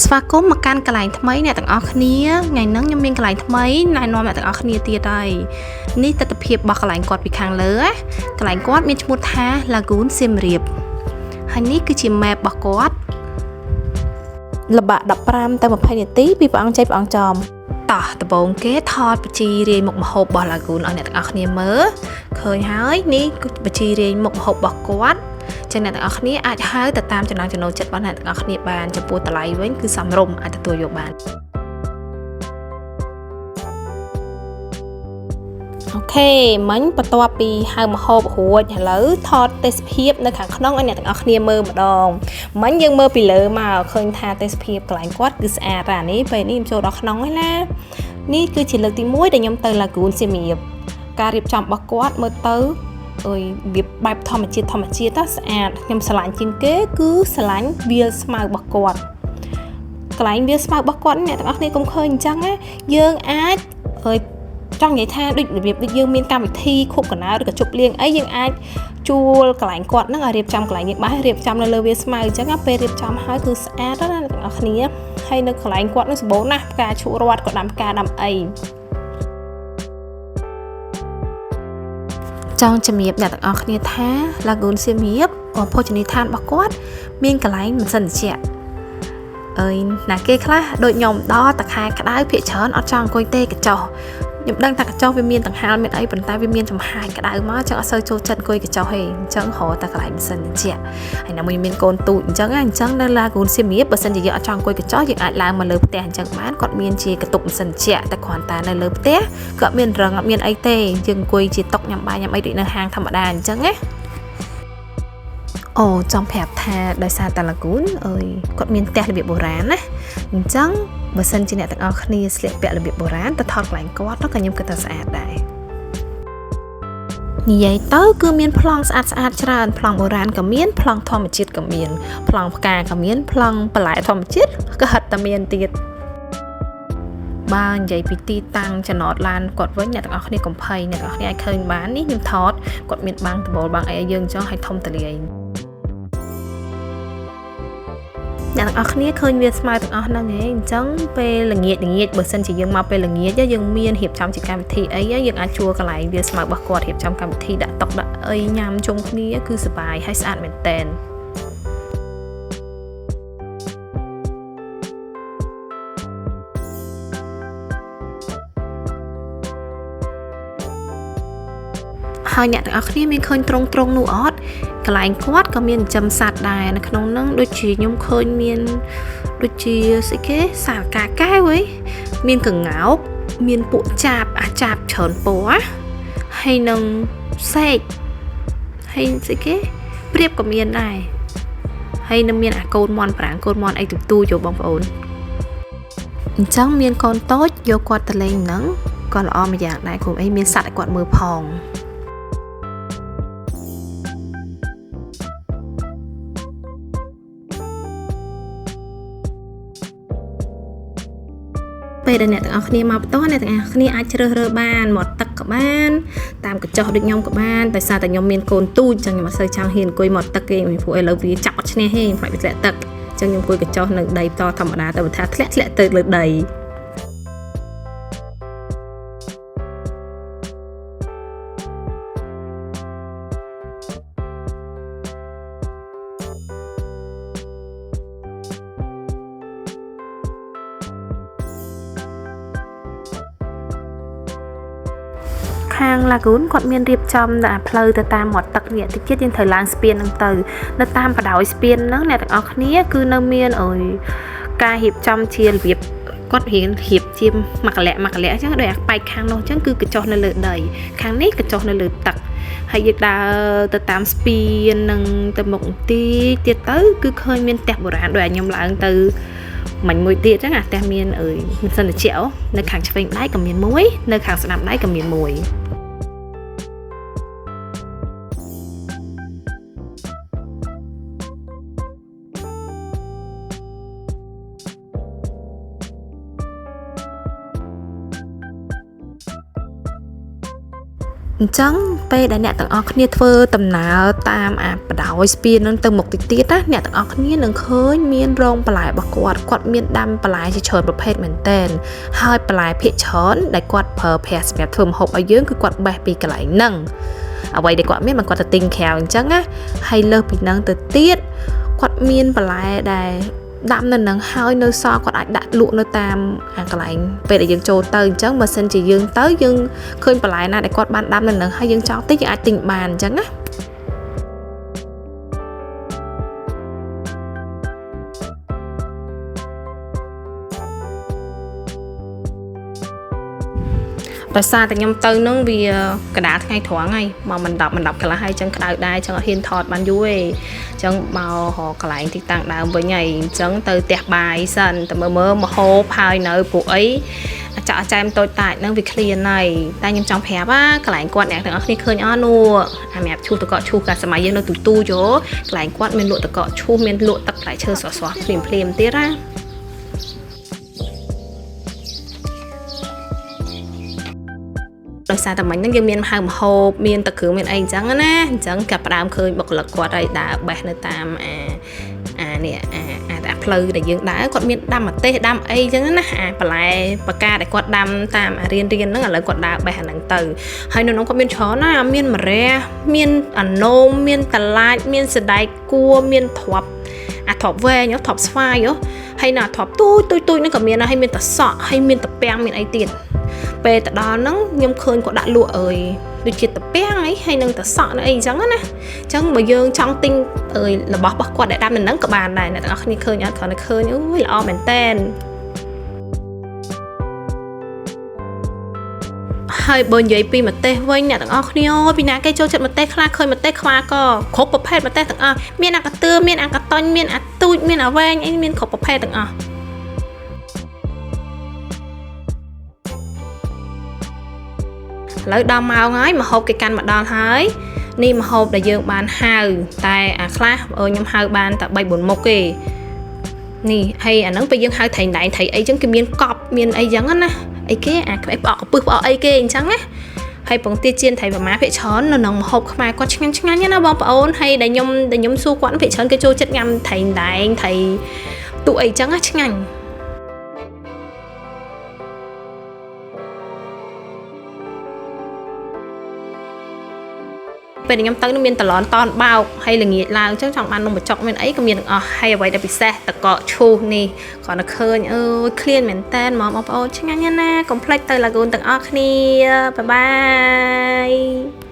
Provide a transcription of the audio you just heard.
ស្វាគមន៍មកកាន់កន្លែងថ្មីអ្នកទាំងអស់គ្នាថ្ងៃហ្នឹងខ្ញុំមានកន្លែងថ្មីណែនាំអ្នកទាំងអស់គ្នាទៀតហើយនេះទស្សនវិជ្ជារបស់កន្លែងគាត់ពីខាងលើកន្លែងគាត់មានឈ្មោះថា Lagoon សៀមរាបហើយនេះគឺជា map របស់គាត់ល្បាក់15ទៅ20នាទីពីព្រះអង្គចៃព្រះអង្គចំតោះដំបូងគេថតបញ្ជីរាយមុខម្ហូបរបស់ Lagoon ឲ្យអ្នកទាំងអស់គ្នាមើលឃើញហើយនេះគឺបញ្ជីរាយមុខម្ហូបរបស់គាត់ចឹងអ្នកទាំងអស់គ្នាអាចហៅទៅតាមចំណង់ចំណូលចិត្តរបស់អ្នកទាំងអស់គ្នាបានចំពោះតម្លៃវិញគឺសមរម្យអាចទទួលយកបានអូខេមិញបន្ទាប់ពីហៅម្ហូបរួចឥឡូវថតទេសភាពនៅខាងក្នុងឲ្យអ្នកទាំងអស់គ្នាមើលម្ដងមិញយើងមើលពីលើមកឃើញថាទេសភាពកន្លែងគាត់គឺស្អាតនេះពេលនេះខ្ញុំចូលដល់ក្នុងហើយណានេះគឺជាលើកទី1ដែលខ្ញុំទៅ Lagoon សៀមរាបការរៀបចំរបស់គាត់មើលទៅអើយវាបែបធម្មជាតិស្អាតខ្ញុំស្រឡាញ់ជាងគេគឺស្រឡាញ់វាលស្មៅរបស់គាត់កន្លែងវាលស្មៅរបស់គាត់អ្នកទាំងអស់គ្នាកុំឃើញអញ្ចឹងណាយើងអាចចង់និយាយថាដូចរបៀបដូចយើងមានកម្មវិធីខូបកណ្ដាលឬក៏ជប់លៀងអីយើងអាចជួលកន្លែងគាត់ហ្នឹងឲ្យរៀបចំកន្លែងយើងបានរៀបចំនៅលើវាលស្មៅអញ្ចឹងពេលរៀបចំហើយគឺស្អាតណាស់អ្នកទាំងអស់គ្នាហើយនៅកន្លែងគាត់នឹងសម្បូរណាស់ផ្កាឈូករ័ត្នក៏ដាំផ្កាដាំអីចង់ជំរាបអ្នកទាំងអស់គ្នាថា Lagoon សៀមរាបភោជនីយដ្ឋានរបស់គាត់មានកន្លែងម៉ាស៊ីនត្រជាក់ណាគេខ្លះដូចខ្ញុំដល់តាខែក្តៅភាកច្រើនអត់ចង់អង្គុយទេកញ្ចុះខ្ញុំដឹងថាកញ្ចុះវាមានដង្ហាលមានអីប៉ុន្តែវាមានចំហាយក្តៅមកចឹងអត់សូវចូលចិត្តអង្គុយកញ្ចុះទេអញ្ចឹងរកតែកន្លែងម៉ាស៊ីនត្រជាក់ហើយណាមួយមានកូនទូចអញ្ចឹងនៅ Lagoon សៀមរាបបើសិនជាយើងអត់ចង់អង្គុយកញ្ចុះយើងអាចឡើងមកលើផ្ទះអញ្ចឹងបានគាត់មានជាកន្ទប់ម៉ាស៊ីនត្រជាក់តែគ្រាន់តែនៅលើផ្ទះក៏មានរឹងអត់មានអីទេយើងអង្គុយជាតុញ៉ាំបាយញ៉ាំអីដូចនៅហាងធម្មតាអញ្ចឹងណាអូចង់ប្រាប់ថាដោយសារតែ Lagoon គាត់មានផ្ទះរបៀបបុរាណណាអញ្ចឹងបើសិនជាអ្នកទាំងអស់គ្នាស្លៀកពាក់របៀបបុរាណទៅថតកន្លែងគាត់ក៏ខ្ញុំគិតថាស្អាតដែរនិយាយទៅគឺមានប្លង់ស្អាតច្រើនប្លង់បុរាណក៏មានប្លង់ធម្មជាតិក៏មានប្លង់ផ្កាក៏មានប្លង់បន្លែធម្មជាតិក៏ហិតតែមានទៀតបើនិយាយពីទីតាំងចំណតឡានគាត់វិញអ្នកទាំងអស់គ្នាកុំភ័យអ្នកទាំងអស់គ្នាអាចឃើញបាននេះខ្ញុំថតគាត់មានបាំងដបូលបាំងអីឲ្យយើងអញ្ចឹងឲ្យធំទលាយអ្នកទាំងអស់គ្នាឃើញវាស្មៅទាំងអស់ហ្នឹងឯងអញ្ចឹងពេលល្ងាចបើសិនជាយើងមកពេលល្ងាចយើងមានរៀបចំជាកម្មវិធីអីយើងអាចជួលកន្លែងវាស្មៅរបស់គាត់រៀបចំកម្មវិធីដាក់តុដាក់អីញ៉ាំជុំគ្នាគឺសប្បាយហើយស្អាតមែនតើហើយអ្នកទាំងអស់គ្នាមានឃើញត្រង់នោះអត់កន្លែងគាត់ក៏មានចិញ្ចឹមសត្វដែរនៅក្នុងហ្នឹងដូចជាខ្ញុំឃើញមានដូចជាស្អីគេសារកាកែវមានកង្កោកមានពួកចាបច្រើនពណ៌ហើយនឹងសេកហើយស្អីគេព្រៀបក៏មានដែរហើយនឹងមានអាកូនមន់ប្រាំងកូនមន់អីទូយកបងប្អូនអញ្ចឹងមានកូនតូចយកគាត់ទៅលេងហ្នឹងក៏ល្អមួយយ៉ាងដែរគ្រូអីមានសត្វឲ្យគាត់មើលផងពេលដែលអ្នកទាំងអស់គ្នាមកបន្តអ្នកទាំងអស់គ្នាអាចជ្រើសរើសបានមាត់ទឹកក៏បានតាមកញ្ចុះដូចខ្ញុំក៏បានដោយសារតែខ្ញុំមានកូនទូចអញ្ចឹងខ្ញុំអត់សូវចង់ហ៊ានអង្គុយមាត់ទឹកទេព្រោះឥឡូវវាចាប់អត់ឈ្នះទេខ្ញុំខ្លាចវាធ្លាក់ទឹកអញ្ចឹងខ្ញុំអង្គុយកញ្ចុះនៅដីតធម្មតាទៅថាធ្លាក់ទៅលើដីខាង Lagoon គាត់មានរៀបចំដាក់ផ្លូវទៅតាមមាត់ទឹកនេះតិចទៀតយើងត្រូវឡើងស្ពានហ្នឹងទៅនៅតាមបដោយស្ពានហ្នឹងអ្នកទាំងអស់គ្នាគឺនៅមានការរៀបចំជារបៀបគាត់រៀបជាមួយកលៈអញ្ចឹងដោយអាបែកខាងនោះអញ្ចឹងគឺកញ្ចុះនៅលើដីខាងនេះកញ្ចុះនៅលើទឹកហើយយើងដើរទៅតាមស្ពាននឹងទៅមុខទីទៀតទៅគឺឃើញមានផ្ទះបុរាណដោយខ្ញុំឡើងទៅមិញមួយទៀតអញ្ចឹងអាផ្ទះមានម៉ាស៊ីនត្រជាក់នៅខាងឆ្វេងដៃក៏មានមួយនៅខាងស្ដាំដៃក៏មានមួយ ចឹងពេលដែលអ្នកទាំងអស់គ្នាធ្វើដំណើរតាមបដ ாய் ស្ពាននឹងទៅមុខទៀតណាអ្នកទាំងអស់គ្នានឹងឃើញមានរោងបន្លែរបស់គាត់មានដាំបន្លែជាច្រើនប្រភេទមែនទែនហើយបន្លែភាគច្រើនដែលគាត់ប្រើប្រាស់សម្រាប់ធ្វើម្ហូបឲ្យយើងគឺគាត់បេះពីកន្លែងហ្នឹងអ្វីដែលគាត់មានគាត់ទៅទិញក្រៅអញ្ចឹងណាហើយលើសពីហ្នឹងទៅទៀតគាត់មានបន្លែដែលដាំនៅនឹងហើយនៅសល់គាត់អាចដាក់លក់នៅតាមកន្លែងពេលដែលយើងចូលទៅអញ្ចឹងបើសិនជាយើងទៅយើងឃើញបន្លែណាដែលគាត់បានដាំនៅនឹងហើយយើងចង់ទិញយើងអាចទិញបានអញ្ចឹងណាដោយសារតែខ្ញុំទៅនឹងវាកដាលថ្ងៃត្រង់ហើយមកមិន10កន្លះហើយអញ្ចឹងក្តៅដែរអញ្ចឹងអត់ហ៊ានថតបានយូរទេអញ្ចឹងមករកកន្លែងទីតាំងដើមវិញហើយអញ្ចឹងទៅផ្ទះបាយសិនតែមើលមហូបហើយនៅពួកអីអាចអចែមតូចតាចហ្នឹងវាឃ្លានហើយតែខ្ញុំចង់ប្រាប់កន្លែងគាត់អ្នកទាំងអស់គ្នាឃើញនោះសម្រាប់ឈូសតកកឈូសកាលសម័យយើងនៅទូយកន្លែងគាត់មានលក់តកកឈូសមានលក់ទឹកផ្លែឈើស្រស់ៗភ្លាមទៀតណាដោយសារតែមិញហ្នឹងយើងមានហៅម្ហូបមានទឹកគ្រឿងមានអីអញ្ចឹងណាអញ្ចឹងកាប់ផ្ដើមឃើញបុគ្គលិកគាត់ហើយដើរបេះនៅតាមតែផ្លូវដែលយើងដើរគាត់មានដាំម្ទេសដាំអីអញ្ចឹងណាបន្លែបកាដែលគាត់ដាំតាមរៀនហ្នឹងឥឡូវគាត់ដើរបេះអាហ្នឹងទៅហើយនៅនោះគាត់មានច្រើនណាមានម្រះមានអាណូមមានតឡាចមានសដែកគួរមានទ្រាប់ទ្រាប់វែងទ្រាប់ស្វាយហើយណាទ្រាប់ទូចហ្នឹងក៏មានហើយមានតសក់ហើយមានតពាំងមានអីទៀតពេលទៅដល់ហ្នឹងខ្ញុំឃើញគាត់ដាក់លក់អើយដូចជាតពាំងអីហើយនឹងតសក់អីអញ្ចឹងណាអញ្ចឹងបើយើងចង់ទិញរបស់គាត់ដែលដាំនៅហ្នឹងក៏បានដែរអ្នកទាំងអស់គ្នាឃើញអត់គ្រាន់តែឃើញអូយល្អមែនតែនហើយបើនិយាយពីម្ទេសវិញអ្នកទាំងអស់គ្នាអូយពីណាគេចូលចិត្តម្ទេសខ្លះឃើញម្ទេសខ្វាក៏គ្រប់ប្រភេទម្ទេសទាំងអស់មានអាកាទឿមានអាកាតុញមានអាទូចមានអាវែងអីមានគ្រប់ប្រភេទទាំងអស់ឥឡូវដល់ម៉ោងហើយម្ហូបគេកាន់មកដល់ហើយនេះម្ហូបដែលយើងបានហៅតែអាខ្លះខ្ញុំហៅបានតែ3 4មុខទេនេះហើយអាហ្នឹងពេលយើងហៅត្រីដែងត្រីអីចឹងគេមានកប់មានអីចឹងណាអីគេអាក្បេះផ្អកកពឹសផ្អកអីគេអញ្ចឹងណាហើយពងទាចៀនត្រីប្រមាភាគច្រើននៅក្នុងម្ហូបខ្មែរគាត់ឆ្ងាញ់ណាបងប្អូនហើយដែលខ្ញុំសួរគាត់ភាគច្រើនគេចូលចិត្តញ៉ាំត្រីដែងត្រីទូអីចឹងណាឆ្ងាញ់ពេលខ្ញុំទៅនឹងមានតឡនតនបោកហើយល្ងាចឡើងអញ្ចឹងចង់បាននំបញ្ចុកមានអីក៏មានទាំងអស់ហើយអ្វីដែលពិសេសតកកឈូសនេះគ្រាន់តែឃើញអើយឃ្លានមែនតែនហ្មងបងប្អូនឆ្ងាញ់ណាស់កុំភ្លេចទៅឡាហ្គូនទាំងអស់គ្នាបាយបាយ